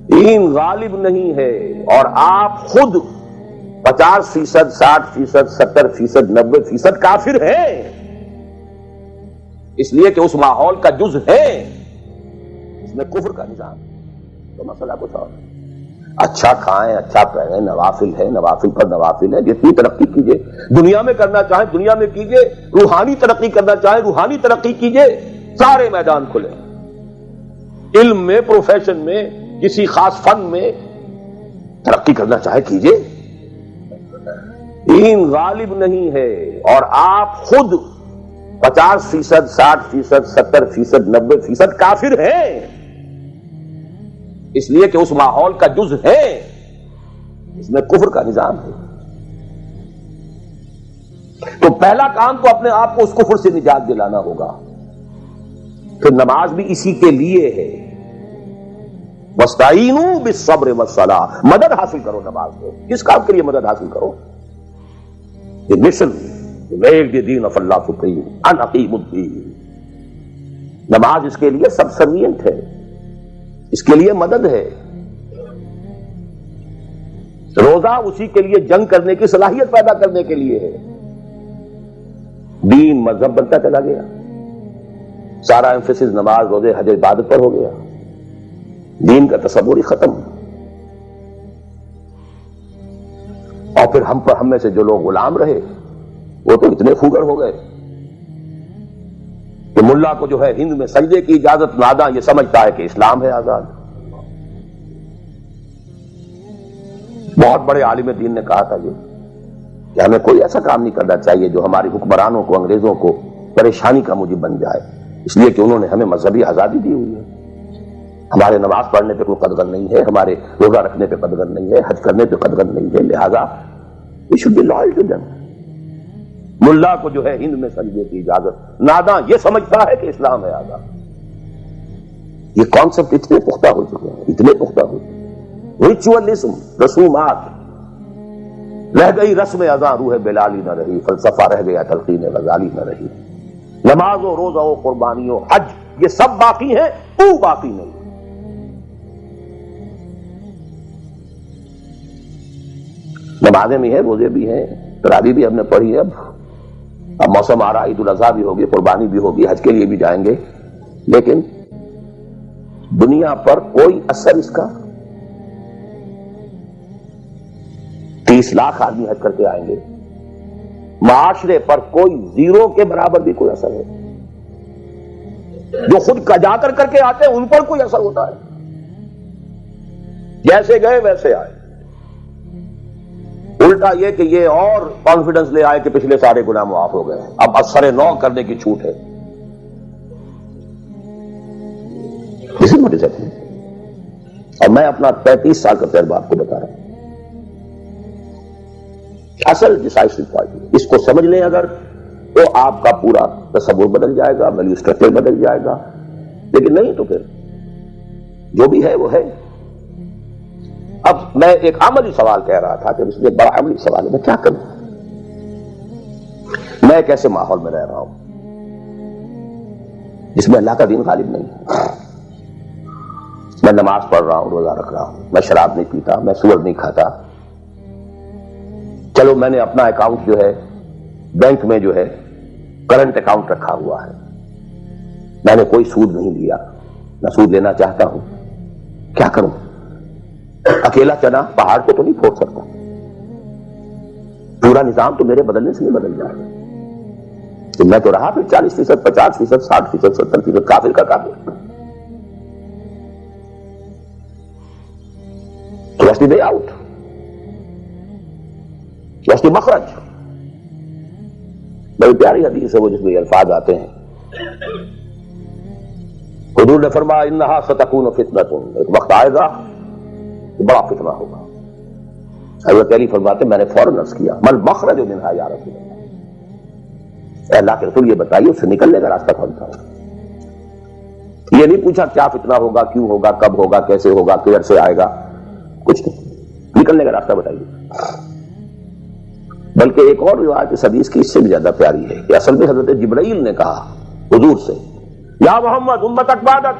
دین غالب نہیں ہے اور آپ خود 50%، 60%، 70%، 90% کافر ہیں، اس لیے کہ اس ماحول کا جز ہے، اس میں کفر کا نظام ہے۔ تو مسئلہ کچھ اور ہے۔ اچھا کھائیں، اچھا پہنیں، نوافل ہے، نوافل پر نوافل ہے، جتنی ترقی کیجئے، دنیا میں کرنا چاہیں دنیا میں کیجئے، روحانی ترقی کرنا چاہیں روحانی ترقی کیجئے، سارے میدان کھلے، علم میں، پروفیشن میں، کسی خاص فن میں ترقی کرنا چاہے کیجئے۔ دین غالب نہیں ہے اور آپ خود 50%، 60%، 70%، 90% کافر ہیں، اس لیے کہ اس ماحول کا جز ہے، اس میں کفر کا نظام ہے۔ تو پہلا کام تو اپنے آپ کو اس کفر سے نجات دلانا ہوگا، پھر نماز بھی اسی کے لیے ہے۔ وَاسْتَعِینُوا بِالصَّبْرِ وَالصَّلَاةِ، مدد حاصل کرو نماز سے۔ کس کام کے لیے مدد حاصل کرو؟ The mission to make the deen of Allah supreme and aqim الدین۔ نماز اس کے لیے سب سروینٹ ہے، اس کے لیے مدد ہے۔ روزہ اسی کے لیے جنگ کرنے کی صلاحیت پیدا کرنے کے لیے ہے۔ دین مذہب بنتا چلا گیا، سارا ایمفیسس نماز، روزے، حج، عبادت پر ہو گیا، دین کا تصور ہی ختم۔ اور پھر ہم میں سے جو لوگ غلام رہے وہ تو اتنے خوگر ہو گئے کہ ملا کو جو ہے ہند میں سجدے کی اجازت ناداں یہ سمجھتا ہے کہ اسلام ہے آزاد۔ بہت بڑے عالم دین نے کہا تھا یہ کہ ہمیں کوئی ایسا کام نہیں کرنا چاہیے جو ہماری حکمرانوں کو، انگریزوں کو پریشانی کا موجب بن جائے، اس لیے کہ انہوں نے ہمیں مذہبی آزادی دی ہوئی ہے۔ ہمارے نماز پڑھنے پہ کوئی قدغن نہیں ہے، ہمارے روزہ رکھنے پہ قدغن نہیں ہے، حج کرنے پہ قدغن نہیں ہے، لہذا we should be loyal to them۔ ملا کو جو ہے ہند میں سجدے کی اجازت ناداں یہ سمجھتا ہے کہ اسلام ہے آزاد۔ یہ کانسیپٹ اتنے پختہ ہو چکے ہیں، اتنے پختہ ہو چکے ہیں۔ ریچولزم، رسومات، رہ گئی رسم اذاں روح بلالی نہ رہی، فلسفہ رہ گیا تلقین غزالی نہ رہی، نماز و روزہ و قربانی و حج یہ سب باقی ہیں، تو باقی نہیں۔ نمازیں بھی ہیں، روزے بھی ہیں، تراویح بھی ہم نے پڑھی ہے، اب موسم آ رہا، عید الاضحیٰ بھی ہوگی، قربانی بھی ہوگی، حج کے لیے بھی جائیں گے، لیکن دنیا پر کوئی اثر اس کا؟ 30 لاکھ آدمی حج کر کے آئیں گے، معاشرے پر کوئی زیرو کے برابر بھی کوئی اثر ہے؟ جو خود جا کر کے آتے ہیں ان پر کوئی اثر ہوتا ہے؟ جیسے گئے ویسے آئے۔ الٹا یہ کہ یہ اور کانفیڈنس لے آئے کہ پچھلے سارے گناہ معاف ہو گئے، اب اثر نو کرنے کی چھوٹ ہے۔ اسی موٹی سے اور میں اپنا 35 سال کا تجربہ آپ کو بتا رہا ہوں۔ اصل ڈیسائیسو پوائنٹ اس کو سمجھ لیں اگر، تو آپ کا پورا تصور بدل جائے گا، ویلیو اسٹرکچر بدل جائے گا، لیکن نہیں تو پھر جو بھی ہے وہ ہے۔ اب میں ایک عملی سوال کہہ رہا تھا کہ اس میں بڑا عملی سوال ہے، میں کیا کروں؟ میں ایک ایسے ماحول میں رہ رہا ہوں جس میں اللہ کا دین غالب نہیں ہے۔ میں نماز پڑھ رہا ہوں، روزہ رکھ رہا ہوں، میں شراب نہیں پیتا، میں سور نہیں کھاتا، چلو میں نے اپنا اکاؤنٹ جو ہے بینک میں جو ہے کرنٹ اکاؤنٹ رکھا ہوا ہے، میں نے کوئی سود نہیں لیا، نہ سود لینا چاہتا ہوں، کیا کروں؟ اکیلا چنا پہاڑ کو تو نہیں پھوڑ سکتا، پورا نظام تو میرے بدلنے سے نہیں بدل جائے، میں تو رہا پھر 40%، 50%، 60%، 70% کافر کا کافر۔ تو what's the way out? What's the مخرج؟ بڑی پیاری حدیث ہے وہ جس میں یہ الفاظ آتے ہیں، حضور نے فرمایا انہا ستکون فتنۃ، ایک وقت آئے گا بڑا فتنہ ہوگا۔ حضرت علی فرماتے میں نے فوراً عرض کیا مل مخرج منہا یا رسول اللہ، اے اللہ کے رسول یہ بتائیے اس سے نکلنے کا راستہ کون سا ہوگا؟ یہ نہیں پوچھا کیا فتنہ ہوگا، کیوں ہوگا، کب ہوگا، کیسے ہوگا، کدھر سے آئے گا، کچھ نہیں، نکلنے کا راستہ بتائیے۔ بلکہ ایک اور روایت اس حدیث کی اس سے بھی زیادہ پیاری ہے کہ اصل میں حضرت جبرائیل نے کہا حضور سے یا محمد امتک بعدک،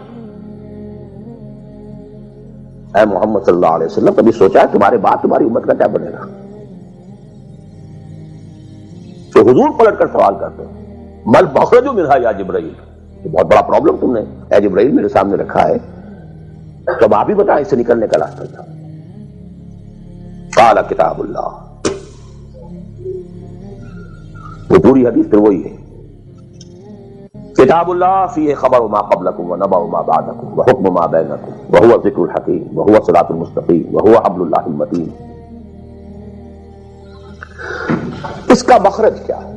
اے محمد صلی اللہ علیہ وسلم کبھی سوچا ہے تمہارے بعد تمہاری امت کا کیا بنے گا؟ تو حضور پلٹ کر سوال کرتے ہیں مل مخرج منہا یا جبرائیل، یہ بہت بڑا پرابلم تم نے اے جبرائیل میرے سامنے رکھا ہے، تو آپ ہی بتائیں اس سے نکلنے کا راستہ کیا؟ قال کتاب اللہ، وہ پوری حدیث پھر وہی ہے، کتاب اللہ فیہ خبر ما قبلکم ونبأ ما بعدکم وحکم ما بینکم وہو الذکر الحکیم وہو الصراط المستقیم وہو حبل اللہ المتین۔ اس کا مخرج کیا ہے؟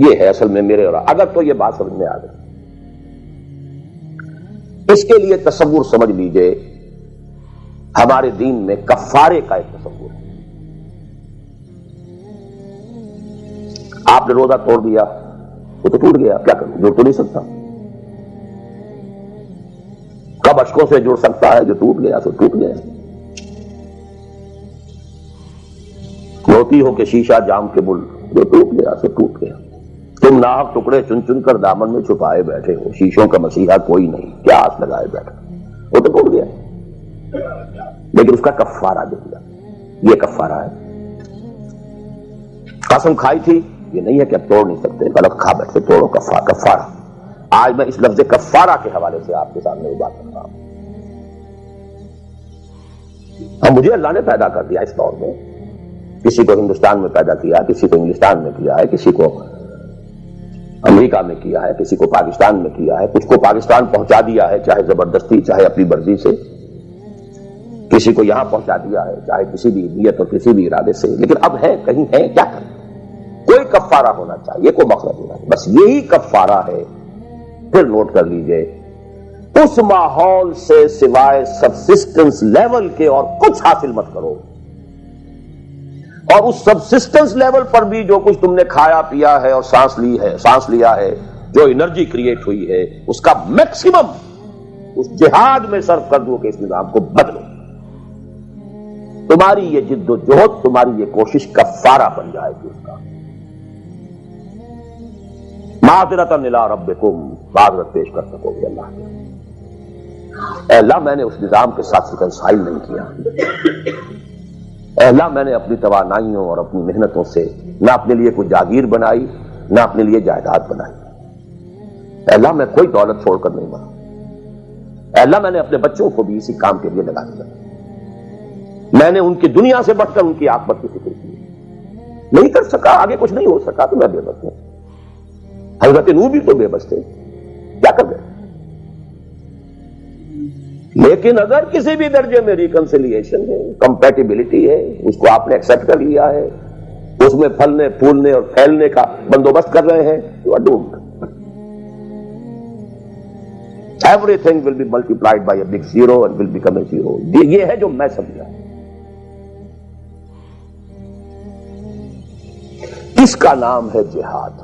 یہ ہے اصل میں میرے اور اگر تو یہ بات سمجھ میں آ گئی، اس کے لیے تصور سمجھ لیجئے ہمارے دین میں کفارے کا ایک تصور ہے۔ آپ نے روزہ توڑ دیا وہ تو ٹوٹ گیا، کیا کروں؟ جوڑ تو نہیں سکتا۔ کب اشکوں سے جڑ سکتا ہے؟ جو ٹوٹ گیا سو ٹوٹ گیا۔ روتی ہو کہ شیشہ جام کے بل، جو ٹوٹ گیا سو ٹوٹ گیا۔ تم ناحق ٹکڑے چن چن کر دامن میں چھپائے بیٹھے ہو، شیشوں کا مسیحا کوئی نہیں، کیا آس لگائے بیٹھے، وہ تو ٹوٹ گیا، لیکن اس کا کفارہ جو دیا یہ کفارہ ہے۔ قسم کھائی تھی، یہ نہیں ہے کہ اب توڑ نہیں سکتے، غلط کھا بیٹھے توڑو، کفارہ۔ آج میں اس لفظ کفارہ کے حوالے سے آپ کے سامنے وہ بات کر رہا ہوں۔ اب مجھے اللہ نے پیدا کر دیا اس دور میں، کسی کو ہندوستان میں پیدا کیا، کسی کو انگلستان میں کیا ہے، کسی کو امریکہ میں کیا ہے، کسی کو پاکستان میں کیا ہے، کچھ کو پاکستان پہنچا دیا ہے چاہے زبردستی چاہے اپنی مرضی سے، کسی کو یہاں پہنچا دیا ہے چاہے کسی بھی نیت اور کسی بھی ارادے سے، لیکن اب ہے کہیں ہے، کیا کریں؟ کوئی کفارہ ہونا چاہیے، کوئی مخرج ہونا چاہیے، بس یہی کفارہ ہے۔ پھر نوٹ کر لیجئے اس ماحول سے سوائے سبسسٹنس لیول کے اور کچھ حاصل مت کرو، اور اس سبسسٹنس لیول پر بھی جو کچھ تم نے کھایا پیا ہے اور سانس لیا ہے، جو انرجی کریٹ ہوئی ہے، اس کا میکسیمم اس جہاد میں صرف کر دو کہ اس نظام کو بدلو۔ تمہاری یہ جد و جہد، تمہاری یہ کوشش کفارہ بن جائے گی اس کا۔ معذرۃ الی ربکم، معذرت پیش کر سکو گے اللہ کے۔ اے اللہ میں نے اس نظام کے ساتھ ریکنسائل نہیں کیا، اے اللہ میں نے اپنی توانائیوں اور اپنی محنتوں سے نہ اپنے لیے کوئی جاگیر بنائی نہ اپنے لیے جائیداد بنائی، اے اللہ میں کوئی دولت چھوڑ کر نہیں مرا، اے اللہ میں نے اپنے بچوں کو بھی اسی کام کے لیے لگا دیا، میں نے ان کی دنیا سے بڑھ کر ان کی عاقبت کی فکر کی، نہیں کر سکا، آگے کچھ نہیں ہو سکا تو میں بے بس ہوں۔ حضرت نوح بھی تو بے بس تھے، کیا کر گئے؟ لیکن اگر کسی بھی درجے میں ریکنسیلیشن ہے، کمپیٹیبلٹی ہے، اس کو آپ نے ایکسپٹ کر لیا ہے، اس میں پھلنے پھولنے اور پھیلنے کا بندوبست کر رہے ہیں، you are doomed. Everything will be multiplied by a big zero and will become a zero. یہ ہے جو میں سمجھا۔ اس کا نام ہے جہاد،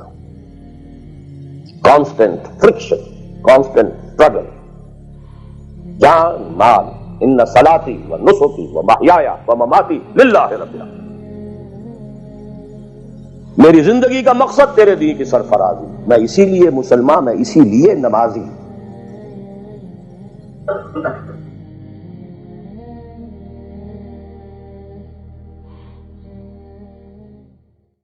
کانسٹنٹ فرکشن، کانسٹنٹ اسٹرگل، جان مال، ان صلاتی و نسکی و محیای و مماتی للہ رب العالمین۔ میری زندگی کا مقصد تیرے دین کی سرفرازی، میں اسی لیے مسلمان، میں اسی لیے نمازی۔